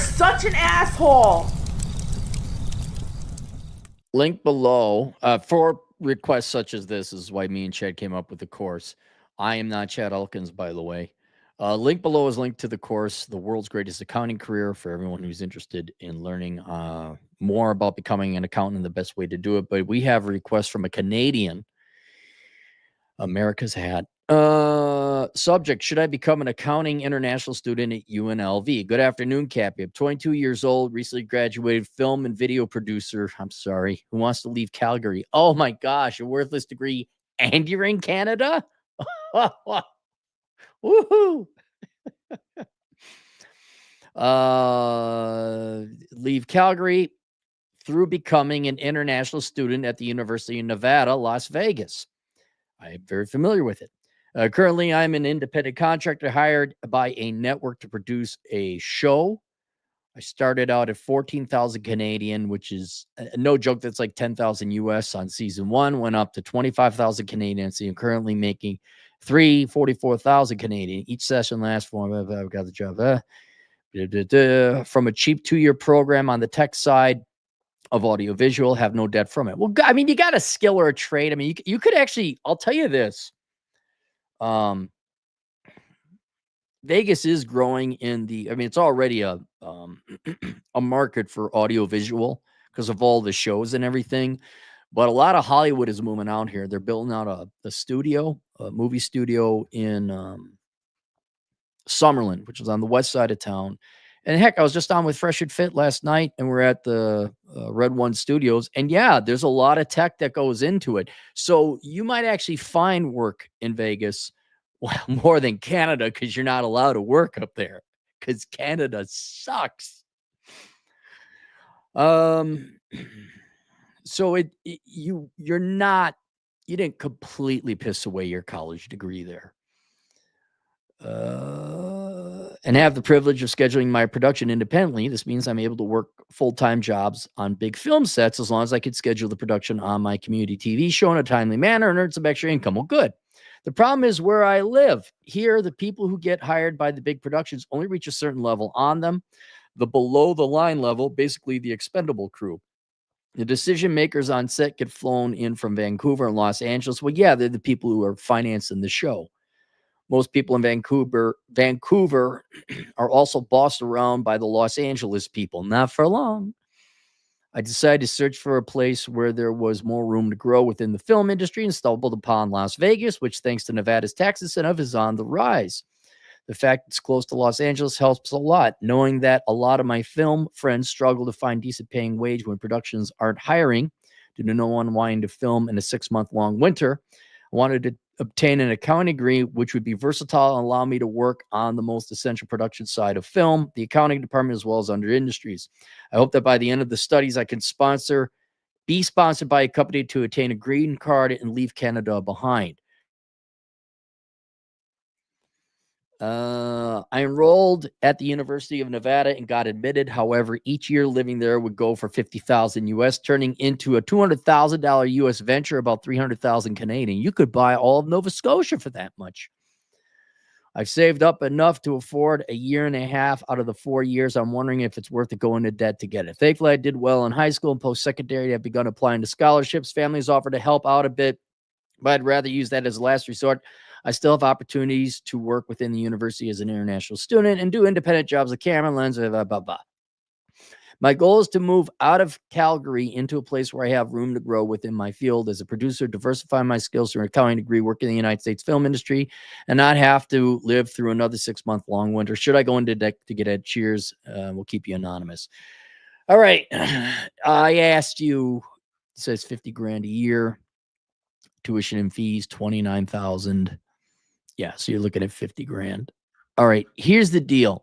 such an asshole. Link below for requests such as this is why me and Chad came up with the course. I am not Chad Elkins, by the way. Link below is linked to the course, The World's Greatest Accounting Career, for everyone who's interested in learning more about becoming an accountant and the best way to do it. But we have a request from a Canadian, America's hat. Subject, should I become an accounting international student at UNLV? Good afternoon, Cappy. I'm 22 years old, recently graduated film and video producer. I'm sorry. Who wants to leave Calgary? Oh my gosh, a worthless degree and you're in Canada? Woohoo! Leave Calgary through becoming an international student at the University of Nevada, Las Vegas. I am very familiar with it. Currently, I'm an independent contractor hired by a network to produce a show. I started out at 14,000 Canadian, which is no joke. That's like 10,000 US on season 1, went up to 25,000 Canadian. So I'm currently making 44,000 Canadian. Each session lasts for, I've got the job. From a cheap 2-year program on the tech side of audiovisual, have no debt from it. Well, I mean, you got a skill or a trade. I mean, you could actually, I'll tell you this. Vegas is growing it's already a market for audiovisual because of all the shows and everything. But a lot of Hollywood is moving out here. They're building out a movie studio in Summerlin, which is on the west side of town. And heck, I was just on with Fresh and Fit last night, and we're at the Red One Studios. And yeah, there's a lot of tech that goes into it. So you might actually find work in Vegas more than Canada because you're not allowed to work up there because Canada sucks. So you didn't completely piss away your college degree there. And have the privilege of scheduling my production independently. This means I'm able to work full-time jobs on big film sets as long as I could schedule the production on my community TV show in a timely manner and earn some extra income. Well, good. The problem is where I live. Here, the people who get hired by the big productions only reach a certain level on them. The below the line level, basically the expendable crew. The decision makers on set get flown in from Vancouver and Los Angeles. Well, yeah, they're the people who are financing the show. Most people in Vancouver are also bossed around by the Los Angeles people. Not for long. I decided to search for a place where there was more room to grow within the film industry and stumbled upon Las Vegas, which, thanks to Nevada's tax incentive, is on the rise. The fact it's close to Los Angeles helps a lot, knowing that a lot of my film friends struggle to find decent paying wage when productions aren't hiring due to no one wanting to film in a 6-month-long winter. I wanted to obtain an accounting degree, which would be versatile and allow me to work on the most essential production side of film, the accounting department, as well as other industries. I hope that by the end of the studies, I can be sponsored by a company to attain a green card and leave Canada behind. I enrolled at the University of Nevada and got admitted. However, each year living there would go for 50,000 US, turning into a $200,000 US venture, about 300,000 Canadian. You could buy all of Nova Scotia for that much. I've saved up enough to afford a year and a half out of the 4 years. I'm wondering if it's worth to go into debt to get it. Thankfully, I did well in high school and post-secondary. I've begun applying to scholarships. Families offered to help out a bit, but I'd rather use that as a last resort. I still have opportunities to work within the university as an international student and do independent jobs like camera, lens, blah, blah, blah. My goal is to move out of Calgary into a place where I have room to grow within my field as a producer, diversify my skills through an accounting degree, work in the United States film industry, and not have to live through another 6-month-long winter. Should I go into debt to get it? Cheers. We'll keep you anonymous. All right. I asked you, it says 50 grand a year, tuition and fees, 29,000. Yeah, so you're looking at 50 grand. All right, here's the deal.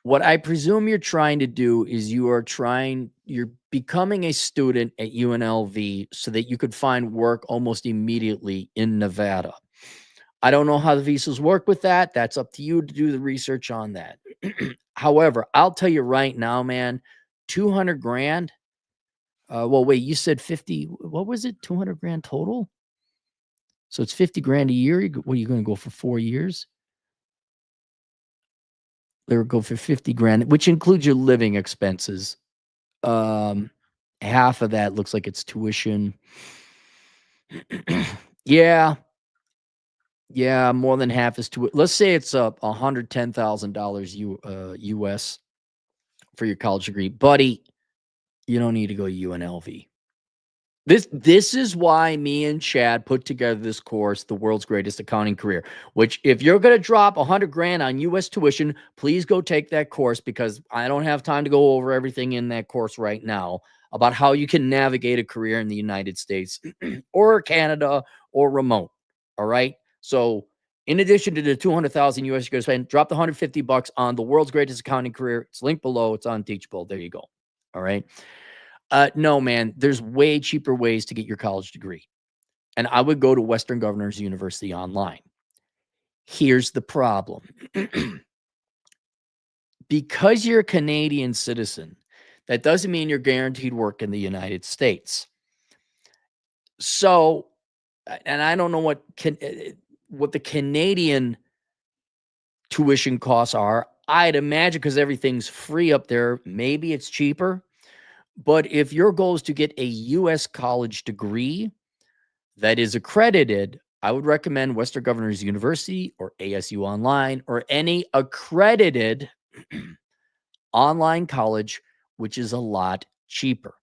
What I presume you're trying to do is you're becoming a student at UNLV so that you could find work almost immediately in Nevada. I don't know how the visas work with that. That's up to you to do the research on that. However, I'll tell you right now, man, 200 grand. Well, wait, you said 50. What was it? 200 grand total? So it's 50 grand a year. What are you going to go for 4 years? They would go for 50 grand, which includes your living expenses. Half of that looks like it's tuition. Yeah, more than half is let's say it's $110,000 US for your college degree. Buddy, you don't need to go to UNLV. This is why me and Chad put together this course, The World's Greatest Accounting Career, which if you're going to drop 100 grand on US tuition, please go take that course, because I don't have time to go over everything in that course right now about how you can navigate a career in the United States or Canada or remote. All right. So in addition to the 200,000 US you're going to spend, drop the $150 on The World's Greatest Accounting Career. It's linked below. It's on Teachable. There you go. All right. No, man, there's way cheaper ways to get your college degree. And I would go to Western Governors University online. Here's the problem. Because you're a Canadian citizen, that doesn't mean you're guaranteed work in the United States. So, and I don't know what the Canadian tuition costs are. I'd imagine, because everything's free up there, maybe it's cheaper. But if your goal is to get a U.S. college degree that is accredited, I would recommend Western Governors University or ASU Online or any accredited online college, which is a lot cheaper.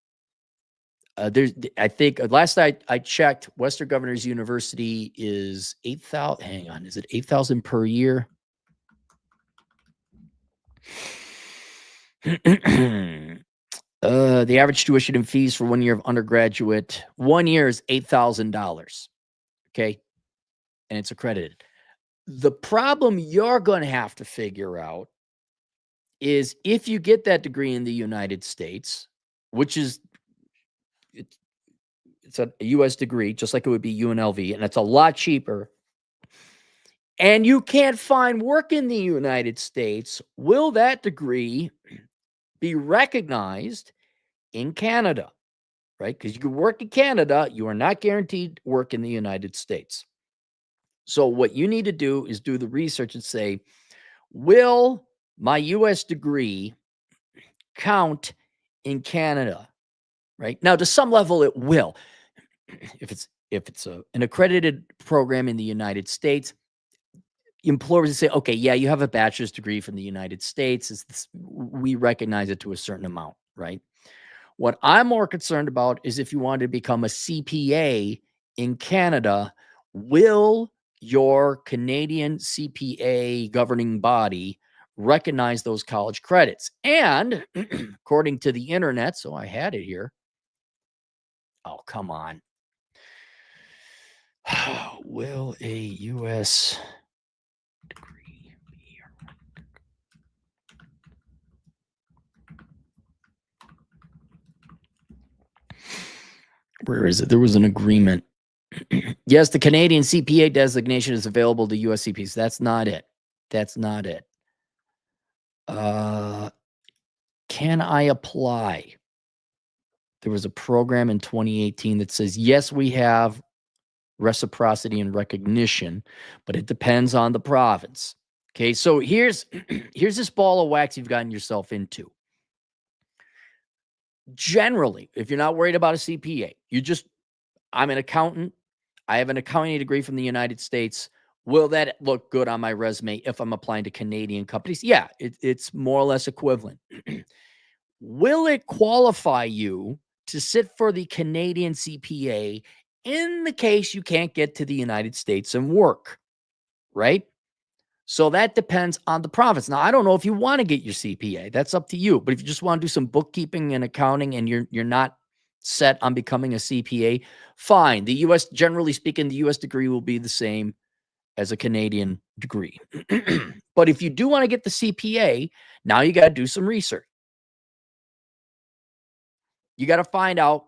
I think last night I checked, Western Governors University is 8,000. Hang on, is it 8,000 per year? The average tuition and fees for 1 year of undergraduate, 1 year is $8,000. Okay. And it's accredited. The problem you're going to have to figure out is, if you get that degree in the United States, which is, it's a US degree, just like it would be UNLV, and it's a lot cheaper, and you can't find work in the United States, will that degree be recognized in Canada? Right? Because you can work in Canada, you are not guaranteed work in the United States. So what you need to do is do the research and say, will my US degree count in Canada? Right? Now, to some level, it will. If it's an accredited program in the United States, employers say, okay, yeah, you have a bachelor's degree from the United States. We recognize it to a certain amount, right? What I'm more concerned about is, if you want to become a CPA in Canada, will your Canadian CPA governing body recognize those college credits? And according to the internet, so I had it here. Oh, come on. Will a U.S. degree be? Where is it? There was an agreement. Yes, the Canadian CPA designation is available to U.S. CPAs. That's not it. That's not it. Can I apply? There was a program in 2018 that says, yes, we have reciprocity and recognition, but it depends on the province. Okay, so here's this ball of wax you've gotten yourself into. Generally, if you're not worried about a CPA, I'm an accountant. I have an accounting degree from the United States. Will that look good on my resume if I'm applying to Canadian companies? Yeah, it's more or less equivalent. Will it qualify you to sit for the Canadian CPA in the case you can't get to the United States and work? Right? So that depends on the province. Now, I don't know if you want to get your CPA. That's up to you. But if you just want to do some bookkeeping and accounting and you're not set on becoming a CPA, fine. The US, generally speaking, the US degree will be the same as a Canadian degree. But if you do want to get the CPA, now you got to do some research. You got to find out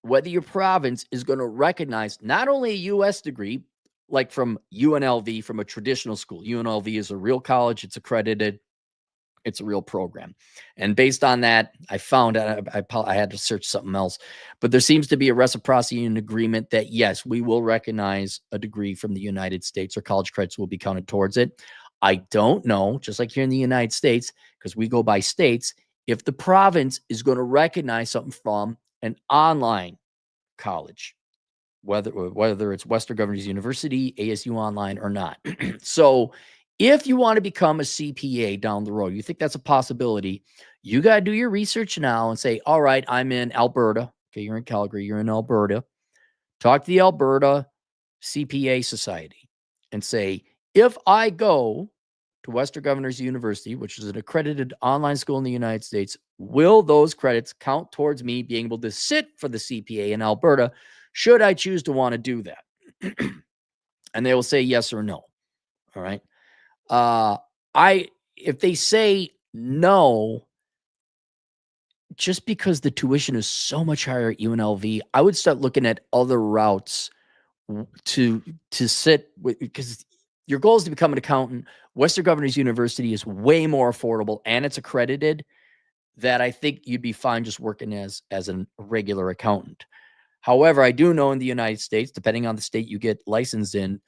whether your province is going to recognize not only a US degree, like from UNLV, from a traditional school. UNLV is a real college. It's accredited. It's a real program. And based on that, I found out I had to search something else, but there seems to be a reciprocity and agreement that, yes, we will recognize a degree from the United States, or college credits will be counted towards it. I don't know, just like here in the United States, because we go by states, if the province is going to recognize something from an online college, whether it's Western Governors University, ASU Online, or not. So if you want to become a CPA down the road, you think that's a possibility, you got to do your research now and say, all right, I'm in Alberta. Okay, you're in Calgary, you're in Alberta. Talk to the Alberta CPA Society and say, if I go to Western Governors University, which is an accredited online school in the United States, will those credits count towards me being able to sit for the CPA in Alberta should I choose to want to do that? And they will say yes or no. All right. If they say no, just because the tuition is so much higher at UNLV, I would start looking at other routes to sit with, because your goal is to become an accountant. Western Governors University is way more affordable and it's accredited, that I think you'd be fine just working as a regular accountant. However, I do know in the United States, depending on the state you get licensed in,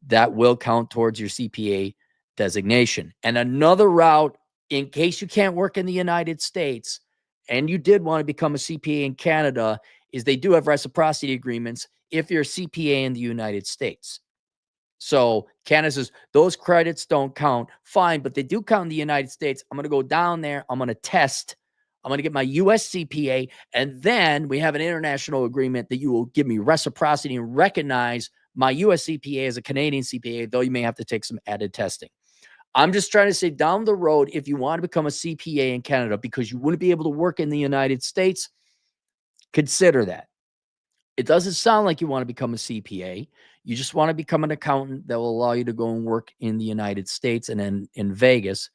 that will count towards your CPA designation. And another route, in case you can't work in the United States and you did want to become a CPA in Canada, is they do have reciprocity agreements if you're a CPA in the United States. So Canada says those credits don't count. Fine, but they do count in the United States. I'm going to go down there. I'm going to test. I'm going to get my US CPA. And then we have an international agreement that you will give me reciprocity and recognize my US CPA as a Canadian CPA, though you may have to take some added testing. I'm just trying to say down the road, if you want to become a CPA in Canada because you wouldn't be able to work in the United States, consider that. It doesn't sound like you want to become a CPA. You just want to become an accountant that will allow you to go and work in the United States and then in Vegas.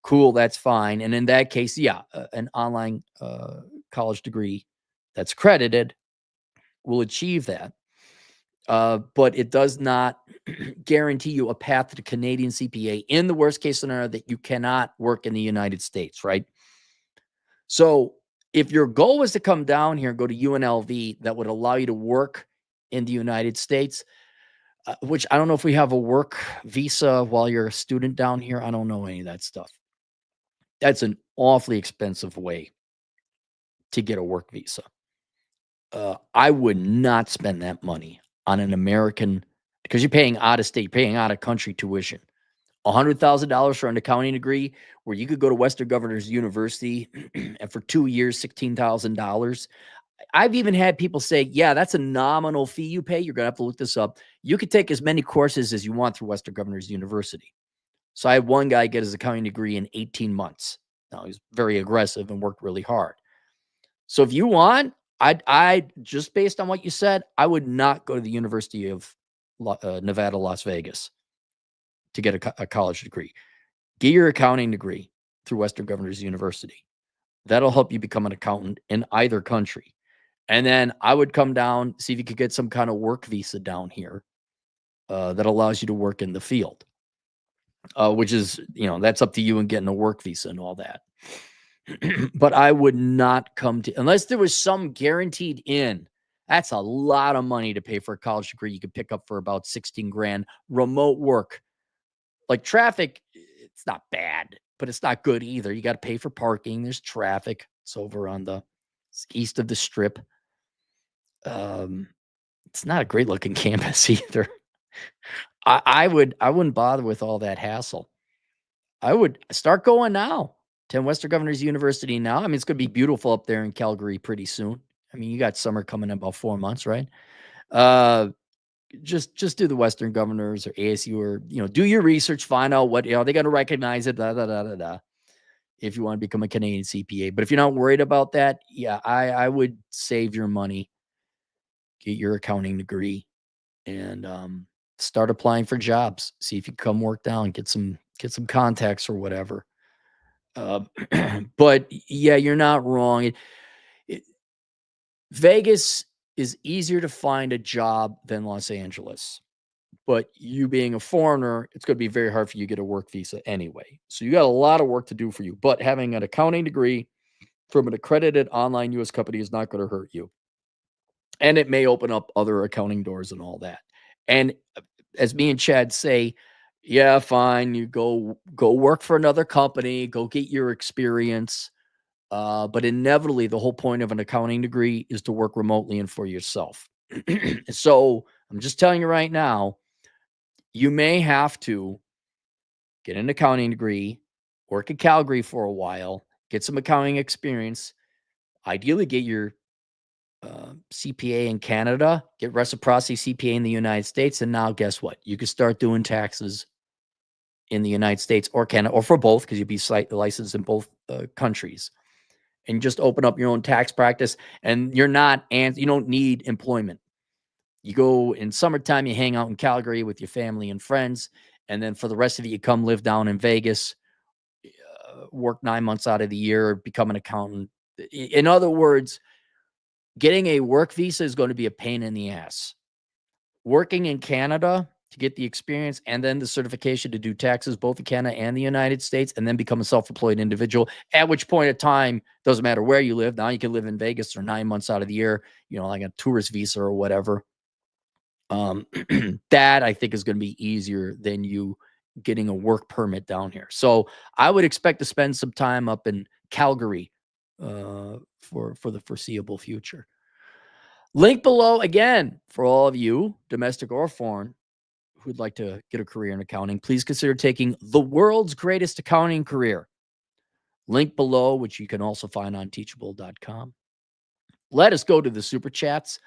Cool, that's fine. And in that case, yeah, an online college degree that's accredited will achieve that. But it does not guarantee you a path to the Canadian CPA in the worst case scenario that you cannot work in the United States, right? So if your goal was to come down here and go to UNLV, that would allow you to work in the United States, which I don't know if we have a work visa while you're a student down here. I don't know any of that stuff. That's an awfully expensive way to get a work visa. I would not spend that money on an American, because you're paying out of state, paying out of country tuition. $100,000 for an accounting degree where you could go to Western Governors University and for 2 years, $16,000. I've even had people say, yeah, that's a nominal fee you pay. You're going to have to look this up. You could take as many courses as you want through Western Governors University. So I had one guy get his accounting degree in 18 months. Now, he's very aggressive and worked really hard. So if you want, I just based on what you said, I would not go to the University of Nevada, Las Vegas to get a college degree. Get your accounting degree through Western Governors University. That'll help you become an accountant in either country. And then I would come down, see if you could get some kind of work visa down here that allows you to work in the field, which is, that's up to you and getting a work visa and all that. But I would not come to, unless there was some guaranteed in. That's a lot of money to pay for a college degree you could pick up for about 16 grand. Remote work. Like traffic, it's not bad, but it's not good either. You got to pay for parking. There's traffic. It's over on the east of the strip. It's not a great looking campus either. I wouldn't bother with all that hassle. I would start going now. 10 Western Governors University now. I mean, it's going to be beautiful up there in Calgary pretty soon. I mean, you got summer coming in about 4 months, right? Just do the Western Governors or ASU or, do your research, find out what, they got to recognize it, if you want to become a Canadian CPA. But if you're not worried about that, yeah, I would save your money, get your accounting degree, and start applying for jobs. See if you come work down, get some contacts or whatever. But yeah, you're not wrong. Vegas is easier to find a job than Los Angeles. But you being a foreigner, it's going to be very hard for you to get a work visa anyway. So you got a lot of work to do for you. But having an accounting degree from an accredited online U.S. company is not going to hurt you. And it may open up other accounting doors and all that. And as me and Chad say, Yeah, fine. You go work for another company, go get your experience. But inevitably, the whole point of an accounting degree is to work remotely and for yourself. So I'm just telling you right now, you may have to get an accounting degree, work in Calgary for a while, get some accounting experience, ideally get your CPA in Canada, get reciprocity CPA in the United States, and now guess what? You can start doing taxes in the United States or Canada, or for both, because you'd be licensed in both countries, and just open up your own tax practice. And you don't need employment. You go in summertime, you hang out in Calgary with your family and friends, and then for the rest of it, you come live down in Vegas, work 9 months out of the year, become an accountant. In other words, getting a work visa is going to be a pain in the ass. Working in Canada to get the experience and then the certification to do taxes both in Canada and the United States, and then become a self-employed individual, at which point of time, doesn't matter where you live. Now you can live in Vegas for 9 months out of the year, like a tourist visa or whatever. That I think is going to be easier than you getting a work permit down here. So I would expect to spend some time up in Calgary for the foreseeable future. Link below again for all of you, domestic or foreign, who'd like to get a career in accounting. Please consider taking the world's greatest accounting career. Link below, which you can also find on teachable.com. Let us go to the super chats.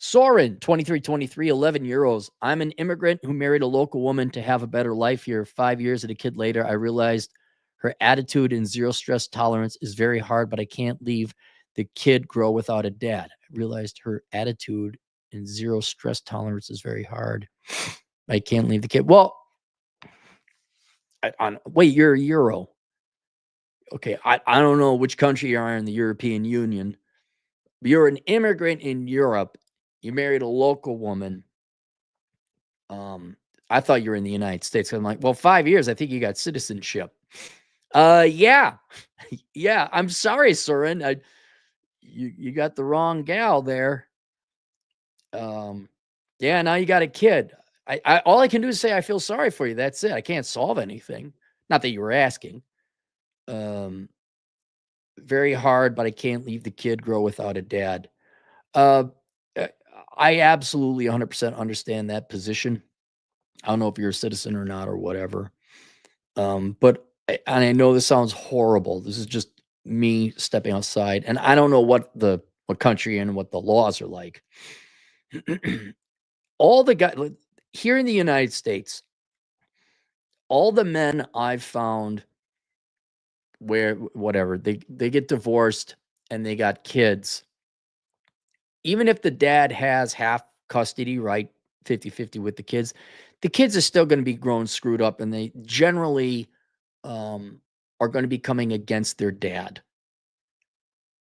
Soren, 2323, 11 euros. I'm an immigrant who married a local woman to have a better life here. 5 years and a kid later, I realized her attitude and zero stress tolerance is very hard, but I can't leave the kid grow without a dad. I realized her attitude and zero stress tolerance is very hard. I can't leave the kid. Well, wait, you're a Euro. Okay, I don't know which country you are in the European Union. But you're an immigrant in Europe. You married a local woman. I thought you were in the United States. I'm like, well, 5 years. I think you got citizenship. Yeah, yeah. I'm sorry, Soren. You got the wrong gal there. Yeah. Now you got a kid. I all I can do is say I feel sorry for you. That's it. I can't solve anything. Not that you were asking. Very hard, but I can't leave the kid grow without a dad. Uh, I absolutely 100% understand that position. I don't know if you're a citizen or not or whatever. But I know this sounds horrible. This is just me stepping outside, and I don't know what country and what the laws are like. All the guys here in the United States, all the men I've found where whatever they get divorced and they got kids, even if the dad has half custody, right, 50-50 with the kids are still going to be grown screwed up, and they generally are going to be coming against their dad.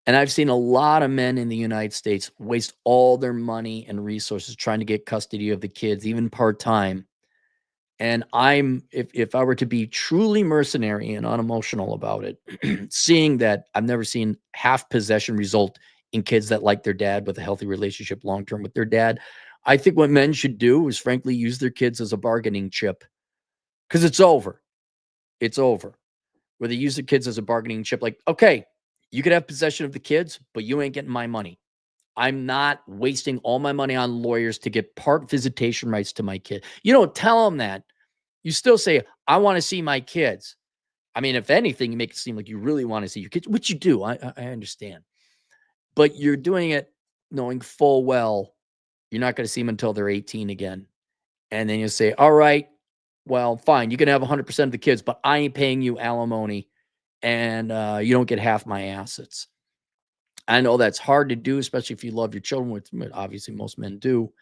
And I've seen a lot of men in the United States waste all their money and resources trying to get custody of the kids, even part-time. And if I were to be truly mercenary and unemotional about it, seeing that I've never seen half possession result in kids that like their dad with a healthy relationship long-term with their dad, I think what men should do is frankly use their kids as a bargaining chip, because it's over. It's over. Where they use the kids as a bargaining chip. Like, okay, you could have possession of the kids, but you ain't getting my money. I'm not wasting all my money on lawyers to get part visitation rights to my kid. You don't tell them that. You still say, I want to see my kids. I mean, if anything, you make it seem like you really want to see your kids, which you do. I understand. But you're doing it knowing full well you're not going to see them until they're 18 again. And then you say, all right, well, fine. You can have 100% of the kids, but I ain't paying you alimony, and you don't get half my assets. I know that's hard to do, especially if you love your children, which obviously most men do.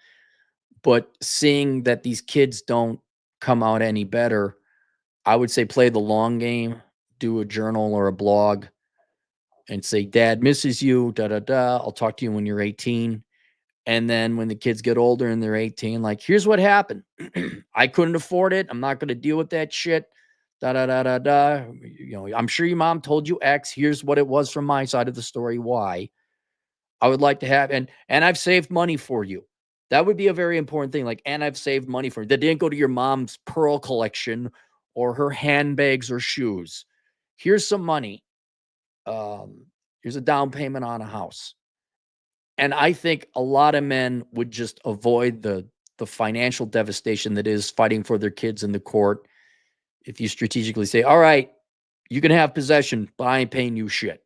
But seeing that these kids don't come out any better, I would say play the long game, do a journal or a blog and say, Dad misses you, da da da. I'll talk to you when you're 18. And then when the kids get older and they're 18, like, here's what happened. I couldn't afford it. I'm not going to deal with that shit. Da da da da da. I'm sure your mom told you X. Here's what it was from my side of the story. Y. I would like to have, and I've saved money for you. That would be a very important thing. Like, and I've saved money for it. That didn't go to your mom's pearl collection or her handbags or shoes. Here's some money. Here's a down payment on a house. And I think a lot of men would just avoid the financial devastation that is fighting for their kids in the court if you strategically say, all right, you can have possession, but I ain't paying you shit.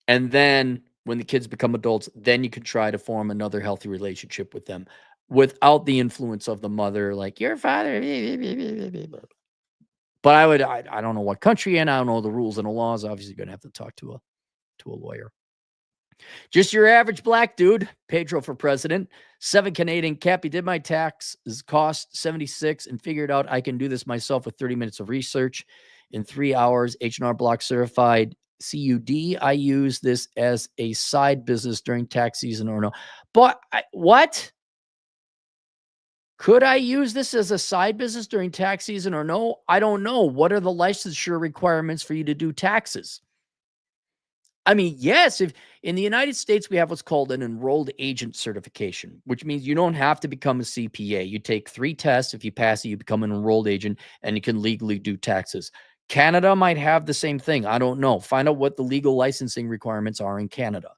And then when the kids become adults, then you can try to form another healthy relationship with them without the influence of the mother, like your father. But I don't know what country, and I don't know the rules and the laws. Obviously, you're gonna have to talk to a lawyer. Just your average black dude, Pedro for president, 7 Canadian, Cappy did my taxes cost 76 and figured out I can do this myself with 30 minutes of research in 3 hours. H&R Block certified CUD. I use this as a side business during tax season or no. But what? Could I use this as a side business during tax season or no? I don't know. What are the licensure requirements for you to do taxes? I mean, yes, if in the United States, we have what's called an enrolled agent certification, which means you don't have to become a CPA. You take 3 tests. If you pass it, you become an enrolled agent and you can legally do taxes. Canada might have the same thing. I don't know. Find out what the legal licensing requirements are in Canada.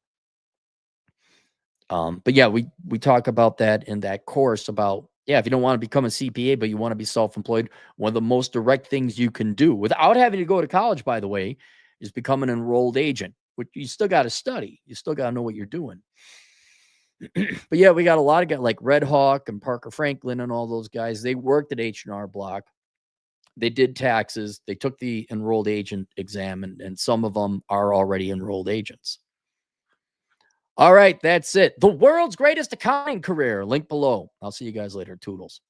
But yeah, we talk about that in that course about, yeah, if you don't want to become a CPA, but you want to be self-employed, one of the most direct things you can do without having to go to college, by the way, is become an enrolled agent, which you still got to study. You still got to know what you're doing. But yeah, we got a lot of guys like Red Hawk and Parker Franklin and all those guys. They worked at H&R Block. They did taxes. They took the enrolled agent exam, and some of them are already enrolled agents. All right, that's it. The world's greatest accounting career. Link below. I'll see you guys later. Toodles.